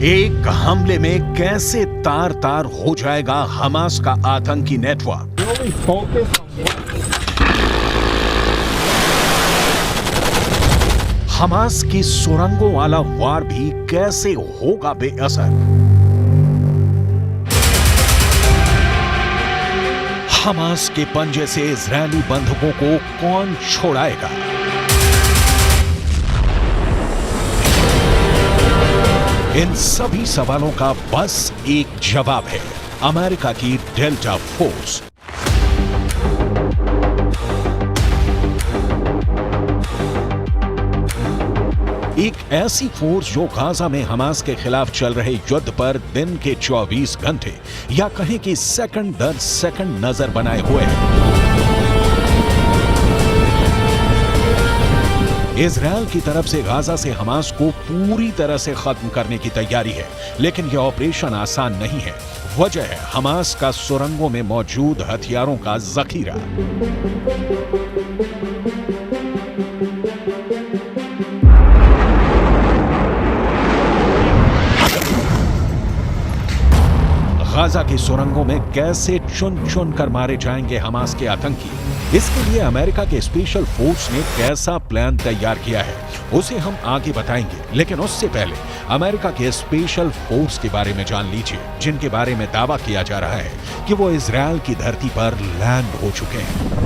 एक हमले में कैसे तार तार हो जाएगा हमास का आतंकी नेटवर्क। हमास की सुरंगों वाला वार भी कैसे होगा बेअसर। हमास के पंजे से इजरायली बंधकों को कौन छोड़ाएगा। इन सभी सवालों का बस एक जवाब है, अमेरिका की डेल्टा फोर्स। एक ऐसी फोर्स जो गाजा में हमास के खिलाफ चल रहे युद्ध पर दिन के 24 घंटे या कहें कि सेकंड दर सेकंड नजर बनाए हुए है। इजरायल की तरफ से गाजा से हमास को पूरी तरह से खत्म करने की तैयारी है, लेकिन यह ऑपरेशन आसान नहीं है। वजह है हमास का सुरंगों में मौजूद हथियारों का जखीरा। गाजा की सुरंगों में कैसे चुन चुन कर मारे जाएंगे हमास के आतंकी, इसके लिए अमेरिका के स्पेशल फोर्स ने कैसा प्लान तैयार किया है उसे हम आगे बताएंगे। लेकिन उससे पहले अमेरिका के स्पेशल फोर्स के बारे में जान लीजिए, जिनके बारे में दावा किया जा रहा है कि वो इजरायल की धरती पर लैंड हो चुके हैं।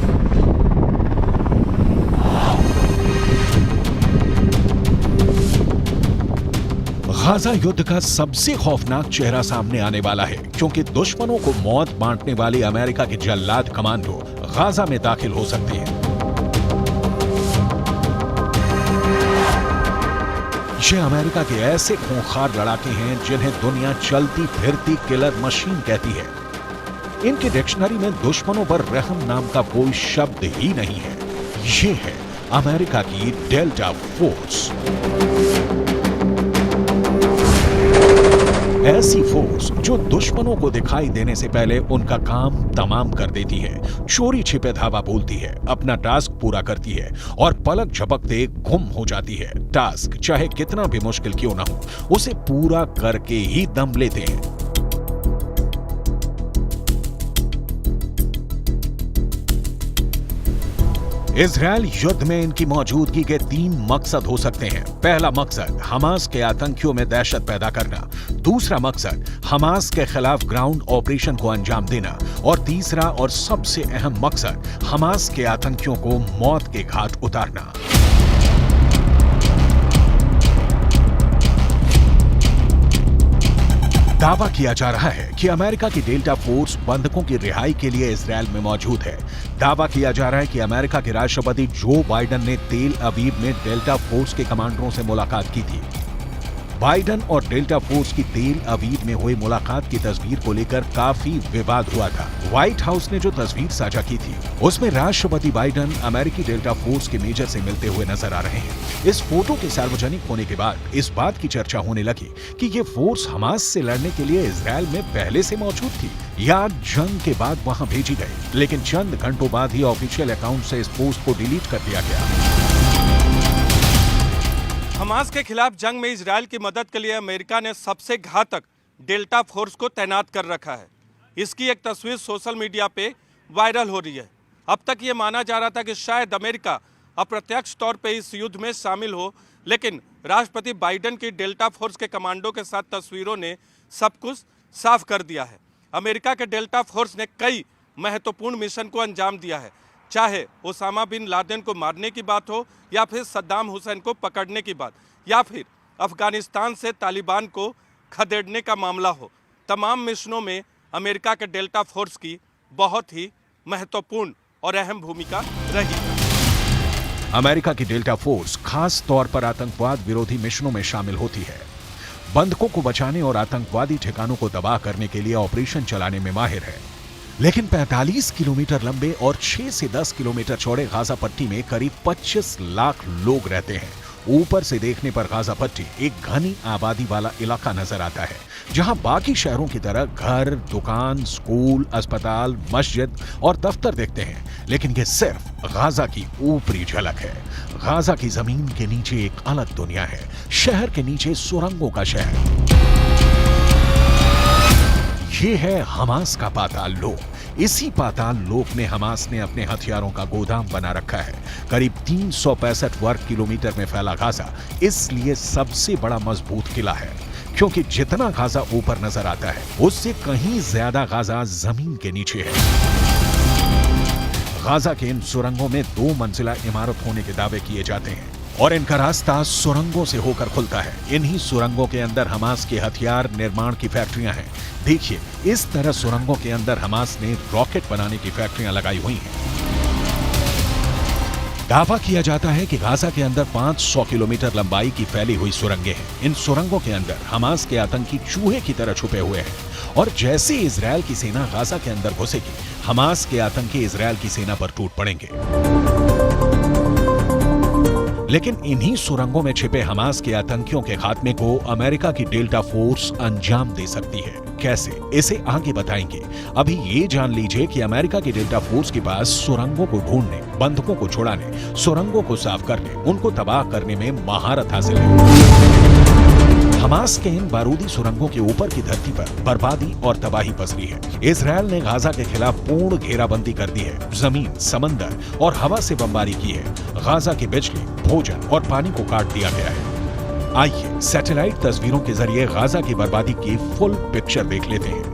गाजा युद्ध का सबसे खौफनाक चेहरा सामने आने वाला है, क्योंकि दुश्मनों को मौत बांटने वाली अमेरिका के जल्लाद कमांडो गाजा में दाखिल हो सकते हैं। ये अमेरिका के ऐसे खूंखार लड़ाके हैं जिन्हें दुनिया चलती फिरती किलर मशीन कहती है। इनके डिक्शनरी में दुश्मनों पर रहम नाम का कोई शब्द ही नहीं है। ये है अमेरिका की डेल्टा फोर्स। ऐसी फोर्स जो दुश्मनों को दिखाई देने से पहले उनका काम तमाम कर देती है, चोरी छिपे धावा बोलती है, अपना टास्क पूरा करती है और पलक झपकते गुम हो जाती है। टास्क चाहे कितना भी मुश्किल क्यों ना हो, उसे पूरा करके ही दम लेते हैं। इजरायल युद्ध में इनकी मौजूदगी के 3 मकसद हो सकते हैं। पहला मकसद हमास के आतंकियों में दहशत पैदा करना, दूसरा मकसद हमास के खिलाफ ग्राउंड ऑपरेशन को अंजाम देना और तीसरा और सबसे अहम मकसद हमास के आतंकियों को मौत के घाट उतारना। दावा किया जा रहा है कि अमेरिका की डेल्टा फोर्स बंधकों की रिहाई के लिए इजरायल में मौजूद है। दावा किया जा रहा है कि अमेरिका के राष्ट्रपति जो बाइडन ने तेल अवीव में डेल्टा फोर्स के कमांडरों से मुलाकात की थी। बाइडन और डेल्टा फोर्स की तेल अवीव में हुई मुलाकात की तस्वीर को लेकर काफी विवाद हुआ था। व्हाइट हाउस ने जो तस्वीर साझा की थी उसमें राष्ट्रपति बाइडन अमेरिकी डेल्टा फोर्स के मेजर से मिलते हुए नजर आ रहे हैं। इस फोटो के सार्वजनिक होने के बाद इस बात की चर्चा होने लगी कि ये फोर्स हमास से लड़ने के लिए इजरायल में पहले से मौजूद थी या जंग के बाद वहां भेजी गई। लेकिन चंद घंटों बाद ही ऑफिशियल अकाउंट से इस पोस्ट को डिलीट कर दिया गया। हमास के खिलाफ जंग में इजरायल की मदद के लिए अमेरिका ने सबसे घातक डेल्टा फोर्स को तैनात कर रखा है। इसकी एक तस्वीर सोशल मीडिया पे वायरल हो रही है। अब तक ये माना जा रहा था कि शायद अमेरिका अप्रत्यक्ष तौर पे इस युद्ध में शामिल हो, लेकिन राष्ट्रपति बाइडन की डेल्टा फोर्स के कमांडो के साथ तस्वीरों ने सब कुछ साफ कर दिया है। अमेरिका के डेल्टा फोर्स ने कई महत्वपूर्ण मिशन को अंजाम दिया है, चाहे ओसामा बिन लादेन को मारने की बात हो या फिर सद्दाम हुसैन को पकड़ने की बात या फिर अफगानिस्तान से तालिबान को खदेड़ने का मामला हो। तमाम मिशनों में अमेरिका के डेल्टा फोर्स की बहुत ही महत्वपूर्ण और अहम भूमिका रही है। अमेरिका की डेल्टा फोर्स खास तौर पर आतंकवाद विरोधी मिशनों में शामिल होती है। बंधकों को बचाने और आतंकवादी ठिकानों को तबाह करने के लिए ऑपरेशन चलाने में माहिर है। लेकिन 45 किलोमीटर लंबे और 6 से 10 किलोमीटर चौड़े गाजा पट्टी में करीब 25 लाख लोग रहते हैं। ऊपर से देखने पर गाजा पट्टी एक घनी आबादी वाला इलाका नजर आता है, जहां बाकी शहरों की तरह घर, दुकान, स्कूल, अस्पताल, मस्जिद और दफ्तर दिखते हैं। लेकिन ये सिर्फ गाजा की ऊपरी झलक है। गाजा की जमीन के नीचे एक अलग दुनिया है, शहर के नीचे सुरंगों का शहर। ये है हमास का पाताल लोक। इसी पाताल लोक में हमास ने अपने हथियारों का गोदाम बना रखा है। करीब 365 वर्ग किलोमीटर में फैला गाजा इसलिए सबसे बड़ा मजबूत किला है, क्योंकि जितना गाजा ऊपर नजर आता है उससे कहीं ज्यादा गाजा जमीन के नीचे है। गाजा के इन सुरंगों में 2 मंजिला इमारत होने के दावे किए जाते हैं और इनका रास्ता सुरंगों से होकर खुलता है। इन्हीं सुरंगों के अंदर हमास के हथियार निर्माण की फैक्ट्रियां हैं। देखिए, इस तरह सुरंगों के अंदर हमास ने रॉकेट बनाने की फैक्ट्रियां लगाई हुई हैं। दावा किया जाता है कि गाजा के अंदर 500 किलोमीटर लंबाई की फैली हुई सुरंगें हैं। इन सुरंगों के अंदर हमास के आतंकी चूहे की तरह छुपे हुए हैं और जैसे इजरायल की सेना गाजा के अंदर घुसेगी, हमास के आतंकी इजरायल की सेना पर टूट पड़ेंगे। लेकिन इन्हीं सुरंगों में छिपे हमास के आतंकियों के खात्मे को अमेरिका की डेल्टा फोर्स अंजाम दे सकती है। कैसे, इसे आगे बताएंगे। अभी ये जान लीजिए कि अमेरिका की डेल्टा फोर्स के पास सुरंगों को ढूंढने, बंधकों को छुड़ाने, सुरंगों को साफ करने, उनको तबाह करने में महारत हासिल है। हमास के इन बारूदी सुरंगों के ऊपर की धरती पर बर्बादी और तबाही पसरी है। इजरायल ने गाजा के खिलाफ पूर्ण घेराबंदी कर दी है। जमीन, समंदर और हवा से बमबारी की है। गाजा की बिजली, भोजन और पानी को काट दिया गया है। आइए सैटेलाइट तस्वीरों के जरिए गाजा की बर्बादी की फुल पिक्चर देख लेते हैं।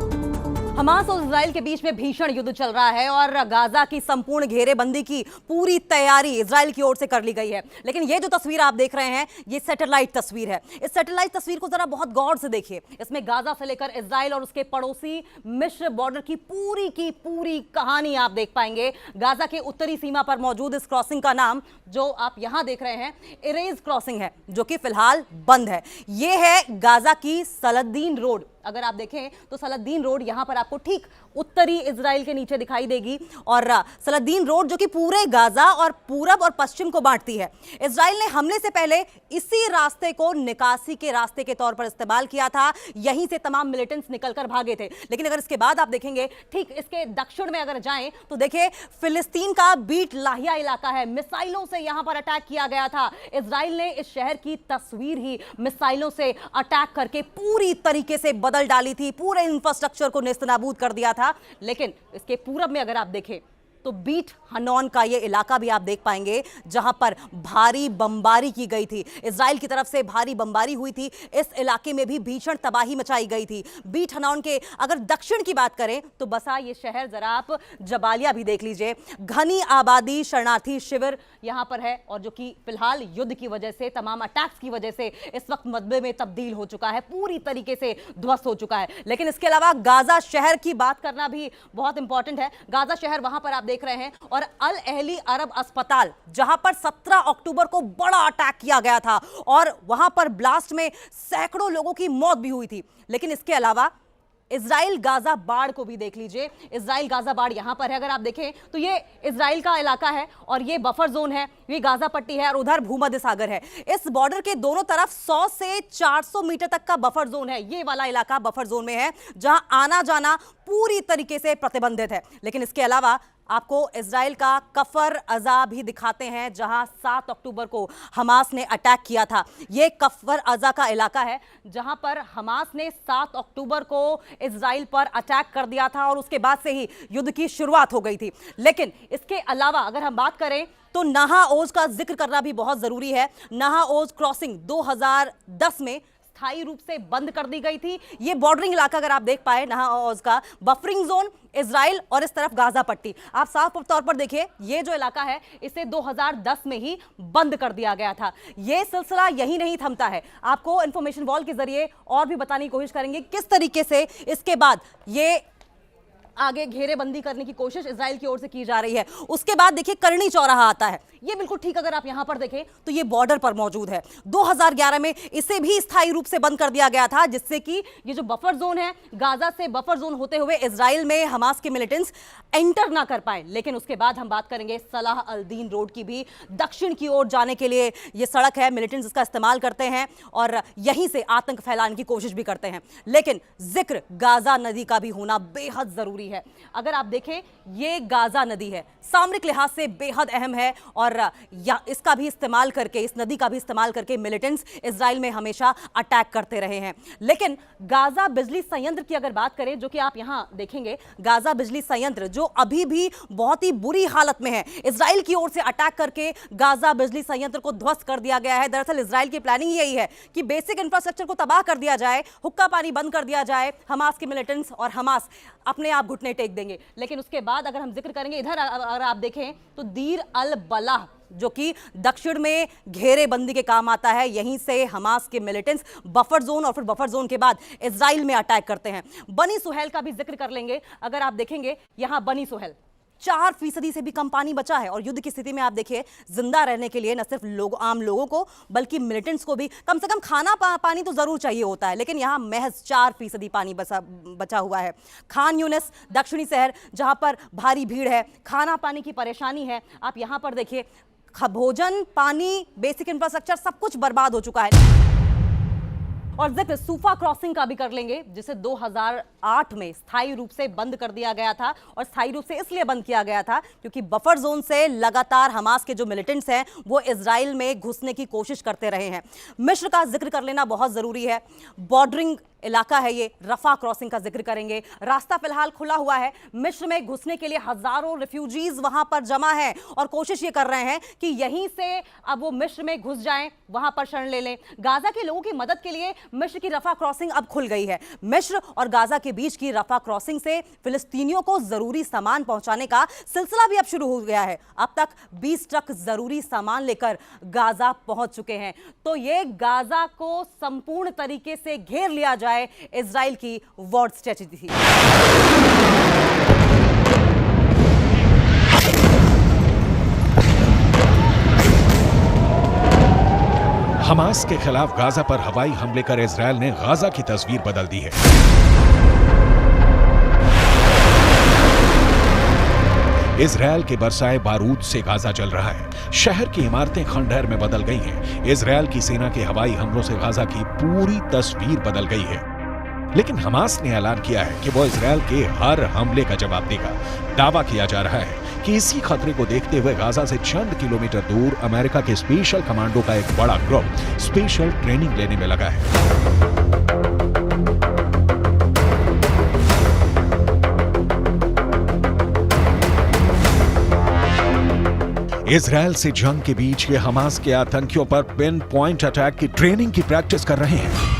हमास और इजराइल के बीच में भीषण युद्ध चल रहा है और गाजा की संपूर्ण घेरेबंदी की पूरी तैयारी इजराइल की ओर से कर ली गई है। लेकिन ये जो तस्वीर आप देख रहे हैं, ये सैटेलाइट तस्वीर है। इस सैटेलाइट तस्वीर को जरा बहुत गौर से देखिए। इसमें गाजा से लेकर इजराइल और उसके पड़ोसी मिस्र बॉर्डर की पूरी कहानी आप देख पाएंगे। गाजा के उत्तरी सीमा पर मौजूद इस क्रॉसिंग का नाम, जो आप यहां देख रहे हैं, इरेज क्रॉसिंग है, जो कि फिलहाल बंद है। यह है गाजा की सलादीन रोड। अगर आप देखें तो सलादीन रोड यहां पर आपको ठीक उत्तरी इजराइल के नीचे दिखाई देगी और सलादीन रोड जो कि पूरे गाजा और पूरब और पश्चिम को बांटती है। इजराइल ने हमले से पहले इसी रास्ते को निकासी के रास्ते के तौर पर इस्तेमाल किया था। यहीं से तमाम मिलिटेंट्स निकलकर भागे थे। लेकिन अगर इसके बाद आप देखेंगे, ठीक इसके दक्षिण में अगर जाएं तो देखिए, फिलिस्तीन का बीट लाहिया इलाका है। मिसाइलों से यहां पर अटैक किया गया था। इजराइल ने इस शहर की तस्वीर ही मिसाइलों से अटैक करके पूरी तरीके से बदल डाली थी। पूरे इंफ्रास्ट्रक्चर को नेस्तनाबूद कर दिया था। लेकिन इसके पूरब में अगर आप देखें तो बीट हनौन का ये इलाका भी आप देख पाएंगे, जहां पर भारी बमबारी की गई थी। इजराइल की तरफ से भारी बमबारी हुई थी। इस इलाके में भी भीषण तबाही मचाई गई थी। बीट हनौन के अगर दक्षिण की बात करें तो बसा ये शहर, जरा आप जबालिया भी देख लीजिए। घनी आबादी, शरणार्थी शिविर यहां पर है और जो कि फिलहाल युद्ध की वजह से, तमाम अटैक्स की वजह से इस वक्त मलबे में तब्दील हो चुका है, पूरी तरीके से ध्वस्त हो चुका है। लेकिन इसके अलावा गाजा शहर की बात करना भी बहुत इंपॉर्टेंट है। गाजा शहर वहां पर आप देख रहे हैं, और अल अहली अरब अस्पताल, जहां पर 17 अक्टूबर को बड़ा अटैक किया गया था और वहां पर ब्लास्ट में सैकड़ों लोगों की मौत भी हुई थी। लेकिन इसके अलावा इजराइल गाजा बाड़ को भी देख लीजिए। इजराइल गाजा बाड़ यहां पर है। अगर आप देखें तो ये इजराइल का इलाका है और ये बफर जोन है, ये गाजा पट्टी है और उधर भूमध्य सागर है। इस बॉर्डर के दोनों तरफ 100 से 400 मीटर तक का बफर जोन है। ये वाला इलाका बफर जोन में है, जहां आना जाना पूरी तरीके से प्रतिबंधित है। लेकिन इसके अलावा आपको इजराइल का कफर अजा भी दिखाते हैं, जहां 7 अक्टूबर को हमास ने अटैक किया था। यह कफर अजा का इलाका है, जहां पर हमास ने 7 अक्टूबर को इजराइल पर अटैक कर दिया था और उसके बाद से ही युद्ध की शुरुआत हो गई थी। लेकिन इसके अलावा अगर हम बात करें तो नहा ओज का जिक्र करना भी बहुत जरूरी है। नहा ओज क्रॉसिंग 2010 में स्थायी रूप से बंद कर दी गई थी। ये बॉर्डरिंग इलाका अगर आप देख पाए, नहा ओज का बफरिंग जोन इजराइल और इस तरफ गाजा पट्टी, आप साफ तौर पर देखिए, ये जो इलाका है इसे 2010 में ही बंद कर दिया गया था। ये सिलसिला यही नहीं थमता है। आपको इंफॉर्मेशन वॉल के जरिए और भी बताने की कोशिश करेंगे किस तरीके से इसके बाद ये आगे घेरेबंदी करने की कोशिश इजराइल की ओर से की जा रही है। उसके बाद देखिए, करनी चौराहा आता है। ये बिल्कुल ठीक, अगर आप यहां पर देखें तो ये बॉर्डर पर मौजूद है। 2011 में इसे भी स्थायी रूप से बंद कर दिया गया था, जिससे कि ये जो बफर जोन है, गाजा से बफर जोन होते हुए इजराइल में हमास के मिलिटेंट्स एंटर ना कर पाए। लेकिन उसके बाद हम बात करेंगे सलाह अल दीन रोड की भी। दक्षिण की ओर जाने के लिए ये सड़क है, मिलिटेंट्स इसका इस्तेमाल करते हैं और यहीं से आतंक फैलाने की कोशिश भी करते हैं। लेकिन जिक्र गाजा नदी का भी होना बेहद जरूरी है। अगर आप देखें, ये गाजा नदी है, सामरिक लिहाज से बेहद अहम है और इसका भी इस्तेमाल करके, इस नदी का भी इस्तेमाल करके मिलिटेंट्स इजराइल में हमेशा अटैक करते रहे हैं। लेकिन गाजा बिजली संयंत्र की अगर बात करें, जो कि आप यहां देखेंगे, गाजा बिजली संयंत्र जो अभी भी बहुत ही बुरी हालत में है, इजराइल की ओर से अटैक करके गाजा बिजली संयंत्र को ध्वस्त कर दिया गया है। दरअसल इजराइल की प्लानिंग यही है कि बेसिक इंफ्रास्ट्रक्चर को तबाह कर दिया जाए, हुक्का पानी बंद कर दिया जाए, हमास के मिलिटेंट्स और हमास अपने आप घुटने टेक देंगे। लेकिन उसके बाद अगर हम जिक्र करेंगे, इधर अगर आप देखें तो दीर अल बलाह, जो कि दक्षिण में घेरेबंदी के काम आता है, यहीं से हमास के मिलिटेंट्स बफर जोन और फिर बफर जोन के बाद इजराइल में अटैक करते हैं। बनी सुहेल का भी जिक्र कर लेंगे। अगर आप देखेंगे यहां बनी सुहेल 4% से भी कम पानी बचा है और युद्ध की स्थिति में आप देखिए, जिंदा रहने के लिए न सिर्फ आम लोगों को बल्कि मिलिटेंट्स को भी कम से कम खाना पानी तो जरूर चाहिए होता है, लेकिन यहां महज 4% पानी बचा हुआ है। खान यूनिस दक्षिणी शहर, जहां पर भारी भीड़ है, खाना पानी की परेशानी है। आप यहां पर देखिए, भोजन, पानी, बेसिक इंफ्रास्ट्रक्चर सब कुछ बर्बाद हो चुका है। और जिक्र सूफा क्रॉसिंग का भी कर लेंगे, जिसे 2008 में स्थायी रूप से बंद कर दिया गया था। और स्थायी रूप से इसलिए बंद किया गया था क्योंकि बफर जोन से लगातार हमास के जो मिलिटेंट्स हैं वो इजराइल में घुसने की कोशिश करते रहे हैं। मिस्र का जिक्र कर लेना बहुत जरूरी है, बॉर्डरिंग इलाका है ये। रफा क्रॉसिंग का जिक्र करेंगे। रास्ता फिलहाल खुला हुआ है, मिस्र में घुसने के लिए हजारों रिफ्यूजीज वहां पर जमा है और कोशिश ये कर रहे हैं कि यहीं से अब वो मिस्र में घुस जाएं, वहां पर शरण ले लें। गाजा के लोगों की मदद के लिए मिस्र की रफा क्रॉसिंग अब खुल गई है। मिस्र और गाजा के बीच की रफा क्रॉसिंग से फिलिस्तीनियों को जरूरी सामान पहुंचाने का सिलसिला भी अब शुरू हो गया है। अब तक 20 ट्रक जरूरी सामान लेकर गाजा पहुंच चुके हैं। तो ये गाजा को संपूर्ण तरीके से घेर लिया जाए, इजराइल की वॉर स्ट्रेटजी थी। हमास के खिलाफ गाजा पर हवाई हमले कर इजराइल ने गाजा की तस्वीर बदल दी है। इजराइल के बरसाए बारूद से गाजा जल रहा है। शहर की इमारतें खंडहर में बदल गई हैं। इजराइल की सेना के हवाई हमलों से गाजा की पूरी तस्वीर बदल गई है। लेकिन हमास ने ऐलान किया है कि वो इजराइल के हर हमले का जवाब देगा। दावा किया जा रहा है कि इसी खतरे को देखते हुए गाजा से चंद किलोमीटर दूर अमेरिका के स्पेशल कमांडो का एक बड़ा ग्रुप स्पेशल ट्रेनिंग लेने में लगा है। इजराइल से जंग के बीच ये हमास के आतंकियों पर पिन पॉइंट अटैक की ट्रेनिंग की प्रैक्टिस कर रहे हैं।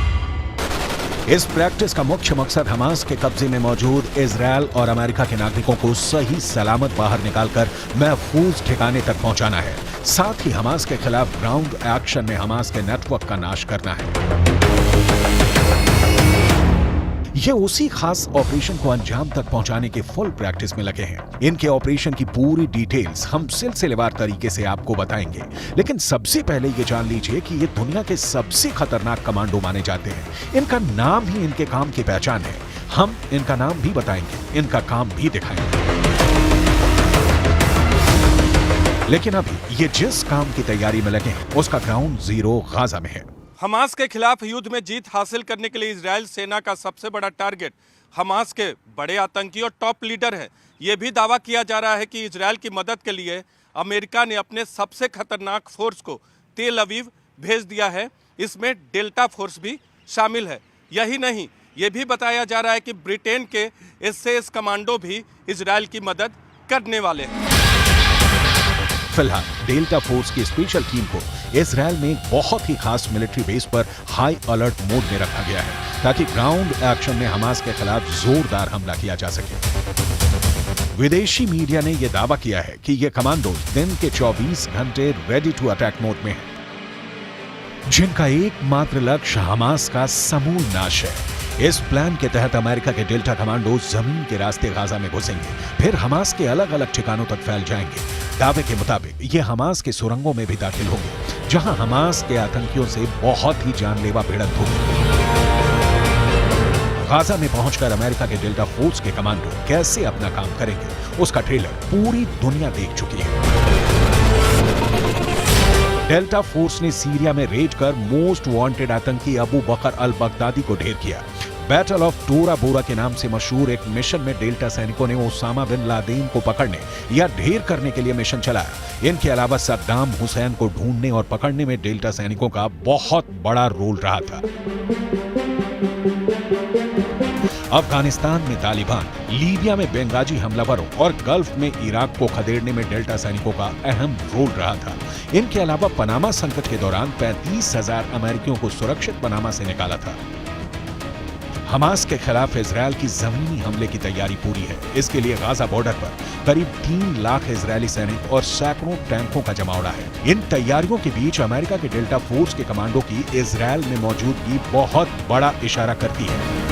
इस प्रैक्टिस का मुख्य मकसद हमास के कब्जे में मौजूद इजराइल और अमेरिका के नागरिकों को सही सलामत बाहर निकालकर महफूज ठिकाने तक पहुंचाना है। साथ ही हमास के खिलाफ ग्राउंड एक्शन में हमास के नेटवर्क का नाश करना है। ये उसी खास ऑपरेशन को अंजाम तक पहुंचाने के फुल प्रैक्टिस में लगे हैं। इनके ऑपरेशन की पूरी डिटेल्स हम सिलसिलेवार तरीके से आपको बताएंगे, लेकिन सबसे पहले ये जान लीजिए कि ये दुनिया के सबसे खतरनाक कमांडो माने जाते हैं। इनका नाम ही इनके काम की पहचान है। हम इनका नाम भी बताएंगे, इनका काम भी दिखाएंगे। लेकिन अभी ये जिस काम की तैयारी में लगे हैं उसका ग्राउंड जीरो गाजा में है। हमास के खिलाफ युद्ध में जीत हासिल करने के लिए इजराइल सेना का सबसे बड़ा टारगेट हमास के बड़े आतंकी और टॉप लीडर है। ये भी दावा किया जा रहा है कि इजराइल की मदद के लिए अमेरिका ने अपने सबसे खतरनाक फोर्स को तेल अवीव भेज दिया है। इसमें डेल्टा फोर्स भी शामिल है। यही नहीं, ये भी बताया जा रहा है कि ब्रिटेन के एसएस कमांडो भी इजराइल की मदद करने वाले हैं। फिलहाल डेल्टा फोर्स की स्पेशल टीम को इजराइल में एक बहुत ही खास मिलिट्री बेस पर हाई अलर्ट मोड में रखा गया है ताकि ग्राउंड एक्शन में हमास के खिलाफ जोरदार हमला किया जा सके। विदेशी मीडिया ने यह दावा किया है कि ये कमांडोज दिन के 24 घंटे रेडी टू अटैक मोड में हैं, जिनका एकमात्र लक्ष्य हमास का समूल नाश है। इस प्लान के तहत अमेरिका के डेल्टा कमांडोज जमीन के रास्ते गाजा में घुसेंगे, फिर हमास के अलग अलग ठिकानों तक फैल जाएंगे। दावे के मुताबिक ये हमास के सुरंगों में भी दाखिल होंगे, जहां हमास के आतंकियों से बहुत ही जानलेवा भिड़ंत होगी। गाजा में पहुंचकर अमेरिका के डेल्टा फोर्स के कमांडो कैसे अपना काम करेंगे, उसका ट्रेलर पूरी दुनिया देख चुकी है। डेल्टा फोर्स ने सीरिया में रेड कर मोस्ट वांटेड आतंकी अबू बकर अल बगदादी को ढेर किया। बैटल ऑफ टोरा बोरा के नाम से मशहूर एक मिशन में डेल्टा सैनिकों ने ओसामा बिन लादेन को पकड़ने या ढेर करने के लिए मिशन चलाया। इनके अलावा सद्दाम हुसैन को ढूंढने और पकड़ने में डेल्टा सैनिकों का बहुत बड़ा रोल रहा था। अफगानिस्तान में तालिबान, लीबिया में बेंगाजी हमलावरों और गल्फ में इराक को खदेड़ने में डेल्टा सैनिकों का अहम रोल रहा था। इनके अलावा पनामा संकट के दौरान 35,000 अमेरिकियों को सुरक्षित पनामा से निकाला था। हमास के खिलाफ इजरायल की जमीनी हमले की तैयारी पूरी है। इसके लिए गाजा बॉर्डर पर करीब 3 लाख इजरायली सैनिक और सैकड़ों टैंकों का जमावड़ा है। इन तैयारियों के बीच अमेरिका के डेल्टा फोर्स के कमांडो की इजरायल में मौजूदगी बहुत बड़ा इशारा करती है।